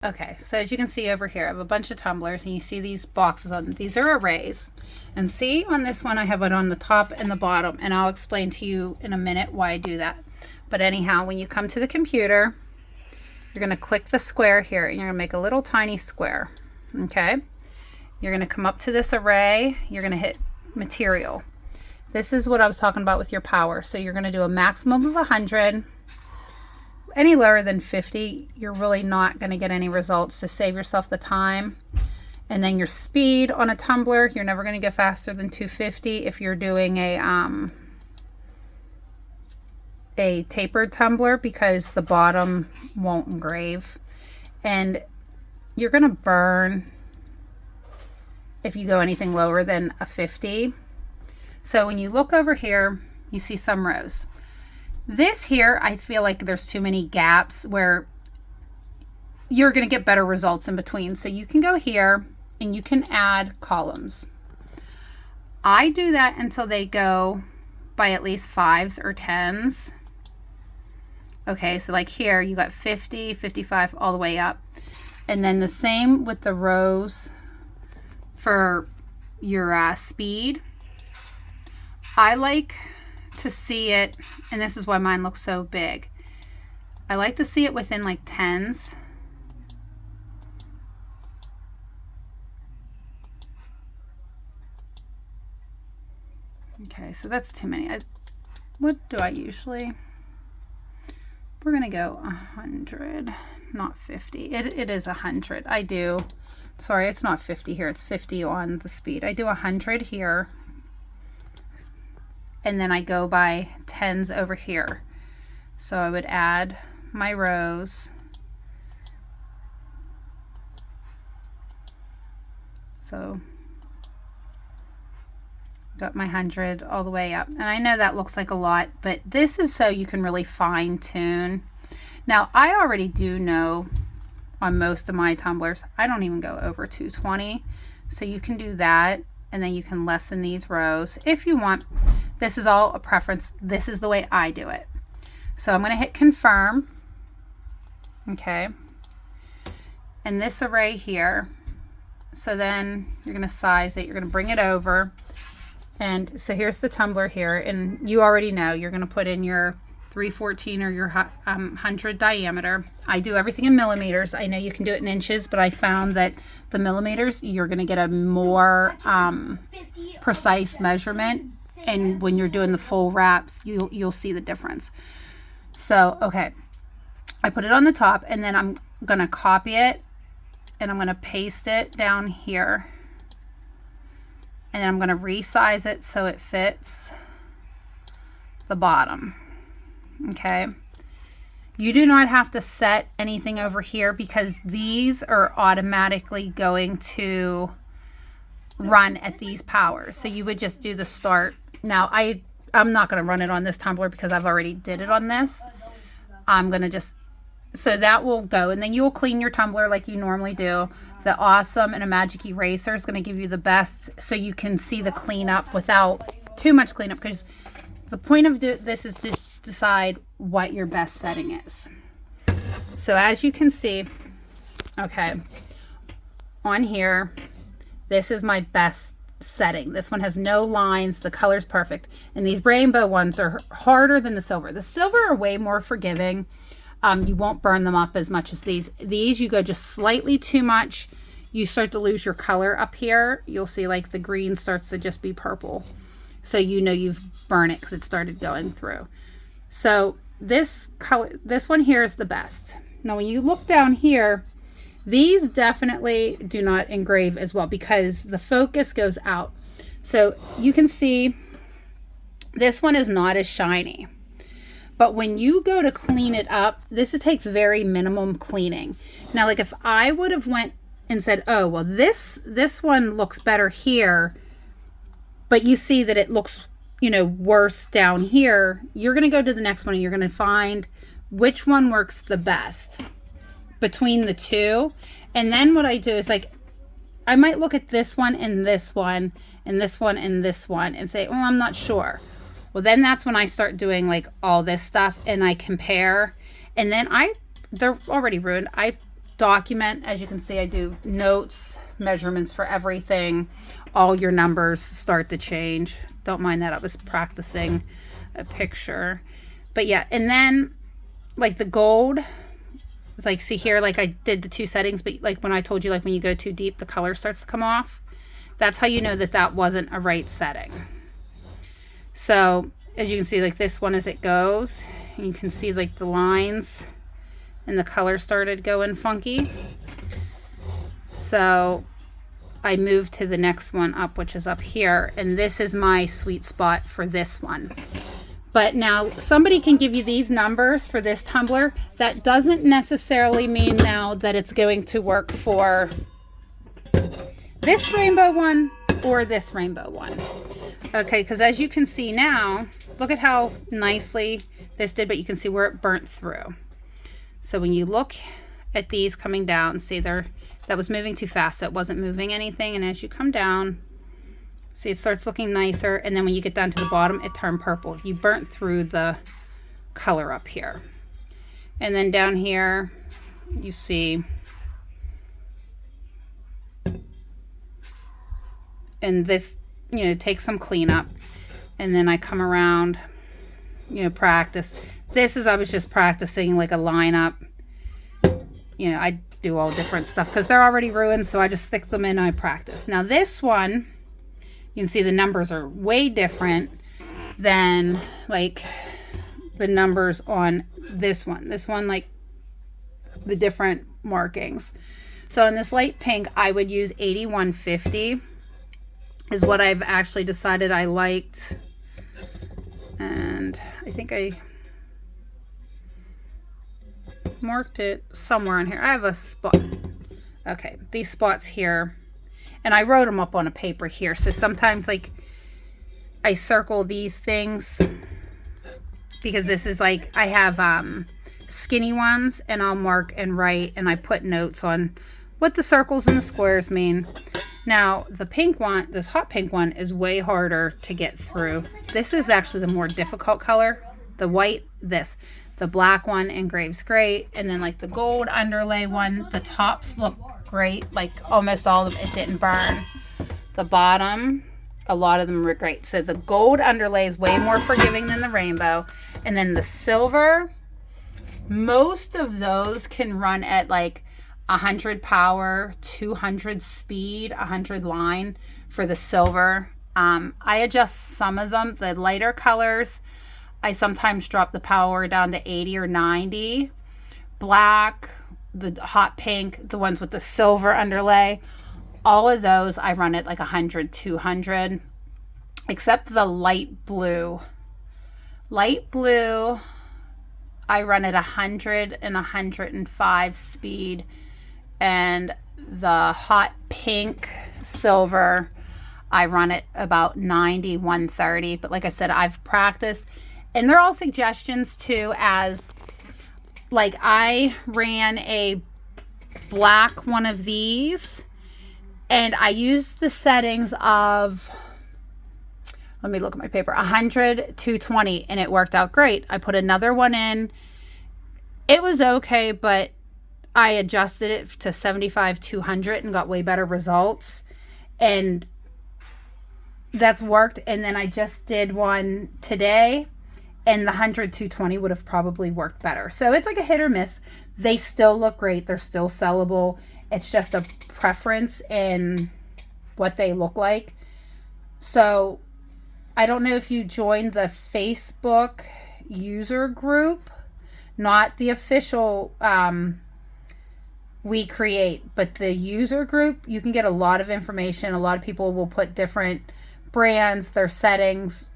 Okay, so as you can see over here, I have a bunch of tumblers, and you see these boxes on, these are arrays. And see on this one, I have it on the top and the bottom, and I'll explain to you in a minute why I do that. But anyhow, when you come to the computer, you're gonna click the square here, and you're gonna make a little tiny square, okay? You're gonna come up to this array, you're gonna hit material. This is what I was talking about with your power. So you're gonna do a maximum of 100. Any lower than 50, you're really not going to get any results, so save yourself the time. And then your speed on a tumbler, you're never going to get faster than 250 if you're doing a tapered tumbler, because the bottom won't engrave. And you're going to burn if you go anything lower than a 50. So when you look over here, you see some rows. This here, I feel like there's too many gaps where you're going to get better results in between. So you can go here and you can add columns. I do that until they go by at least 5s or 10s. Okay, so like here you got 50, 55, all the way up. And then the same with the rows for your speed. I like to see it, and this is why mine looks so big. I like to see it within like 10s. Okay, so that's too many. What do I usually? We're gonna go 100, not 50. It is 100. I do. Sorry, it's not 50 here. It's 50 on the speed. I do 100 here. And then I go by 10s over here. So I would add my rows. So got my 100 all the way up. And I know that looks like a lot, but this is so you can really fine tune. Now I already do know on most of my tumblers, I don't even go over 220. So you can do that, and then you can lessen these rows if you want. This is all a preference. This is the way I do it. So I'm going to hit confirm. Okay. And this array here. So then you're going to size it. You're going to bring it over. And so here's the tumbler here. And you already know you're going to put in your 314 or your 100 diameter. I do everything in millimeters. I know you can do it in inches, but I found that the millimeters, you're going to get a more precise measurement. And when you're doing the full wraps, you'll see the difference. So, okay, I put it on the top, and then I'm going to copy it, and I'm going to paste it down here. And then I'm going to resize it so it fits the bottom. Okay. You do not have to set anything over here, because these are automatically going to run at these powers. So you would just do the start. Now I'm not going to run it on this tumbler because I've already did it on this. I'm going to just, so that will go, and then you will clean your tumbler like you normally do. The Awesome and a Magic Eraser is going to give you the best, so you can see the cleanup without too much cleanup, because the point of this is to decide what your best setting is. So as you can see, okay, on here, this is my best setting. This one has no lines. The color's perfect. And these rainbow ones are harder than the silver. The silver are way more forgiving. You won't burn them up as much as these. These, you go just slightly too much, you start to lose your color up here. You'll see like the green starts to just be purple. So you know you've burned it because it started going through. So this color, this one here is the best. Now when you look down here, these definitely do not engrave as well because the focus goes out. So you can see this one is not as shiny. But when you go to clean it up, this takes very minimum cleaning. Now, like if I would have went and said, oh, well, this one looks better here, but you see that it looks, you know, worse down here, you're going to go to the next one and you're going to find which one works the best between the two. And then what I do is like, I might look at this one and this one and this one and this one and say, oh, I'm not sure. Well, then that's when I start doing like all this stuff and I compare. And then they're already ruined. I document. As you can see, I do notes, measurements for everything. All your numbers start to change. Don't mind that I was practicing a picture. But yeah, and then like the gold, it's like, see here, like I did the 2 settings, but like when I told you, like when you go too deep, the color starts to come off. That's how you know that that wasn't a right setting. So as you can see, like this one, as it goes, you can see like the lines and the color started going funky. So I moved to the next one up, which is up here, and this is my sweet spot for this one. But now somebody can give you these numbers for this tumbler. That doesn't necessarily mean now that it's going to work for this rainbow one or this rainbow one. Okay, because as you can see now, look at how nicely this did, but you can see where it burnt through. So when you look at these coming down, see that was moving too fast, so it wasn't moving anything. And as you come down, see, it starts looking nicer, and then when you get down to the bottom, it turned purple. You burnt through the color up here. And then down here, you see, and this, you know, takes some cleanup. And then I come around, you know, practice. This is, I was just practicing like a lineup. You know, I do all different stuff because they're already ruined, so I just stick them in and I practice. Now this one, you can see the numbers are way different than like the numbers on this one. This one, like the different markings. So in this light pink, I would use 8150 is what I've actually decided I liked. And I think I marked it somewhere on here. I have a spot. Okay, these spots here. And I wrote them up on a paper here. So sometimes like I circle these things because this is like, I have skinny ones, and I'll mark and write, and I put notes on what the circles and the squares mean. Now the pink one, this hot pink one, is way harder to get through. This is actually the more difficult color. The white, this. The black one engraves great, and then like the gold underlay one, the tops look great, like almost all of them, it didn't burn. The bottom, a lot of them were great. So the gold underlay is way more forgiving than the rainbow. And then the silver, most of those can run at like 100 power, 200 speed, 100 line for the silver. I adjust some of them, the lighter colors. I sometimes drop the power down to 80 or 90. Black, the hot pink, the ones with the silver underlay, all of those I run at like 100, 200, except the light blue. Light blue, I run at 100 and 105 speed. And the hot pink silver, I run at about 90, 130. But like I said, I've practiced. And they're all suggestions too, as like I ran a black one of these and I used the settings of, let me look at my paper, 100, 220, and it worked out great. I put another one in. It was okay, but I adjusted it to 75, 200 and got way better results. And that's worked. And then I just did one today, and the 100, 220 would have probably worked better. So it's like a hit or miss. They still look great. They're still sellable. It's just a preference in what they look like. So I don't know if you joined the Facebook user group, not the official We Create, but the user group. You can get a lot of information. A lot of people will put different brands, their settings.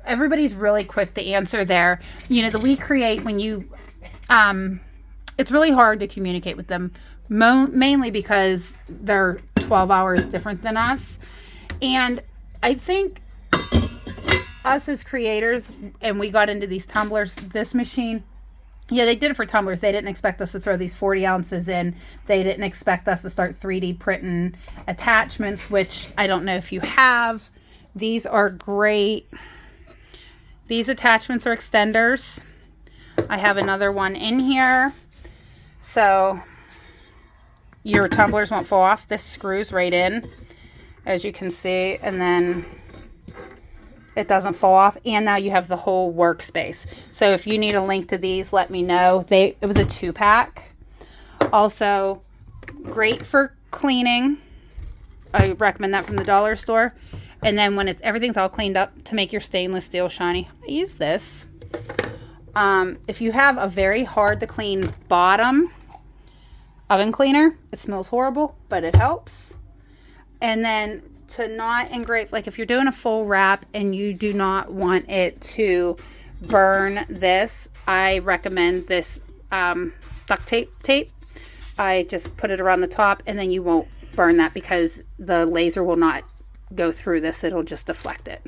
Everybody's really quick to answer there. You know, the We Create, when you it's really hard to communicate with them, mainly because they're 12 hours different than us. And I think us as creators, and we got into these tumblers, this machine, yeah, they did it for tumblers. They didn't expect us to throw these 40 ounces in. They didn't expect us to start 3D printing attachments, which I don't know if you have. These are great. These attachments are extenders. I have another one in here. So your tumblers won't fall off. This screws right in, as you can see, and then it doesn't fall off. And now you have the whole workspace. So if you need a link to these, let me know. It was a 2-pack. Also, great for cleaning. I recommend that from the dollar store. And then when everything's all cleaned up, to make your stainless steel shiny, I use this. If you have a very hard to clean bottom oven cleaner, it smells horrible, but it helps. And then to not engrave, like if you're doing a full wrap and you do not want it to burn this, I recommend this duct tape. I just put it around the top, and then you won't burn that because the laser will not go through this. It'll just deflect it.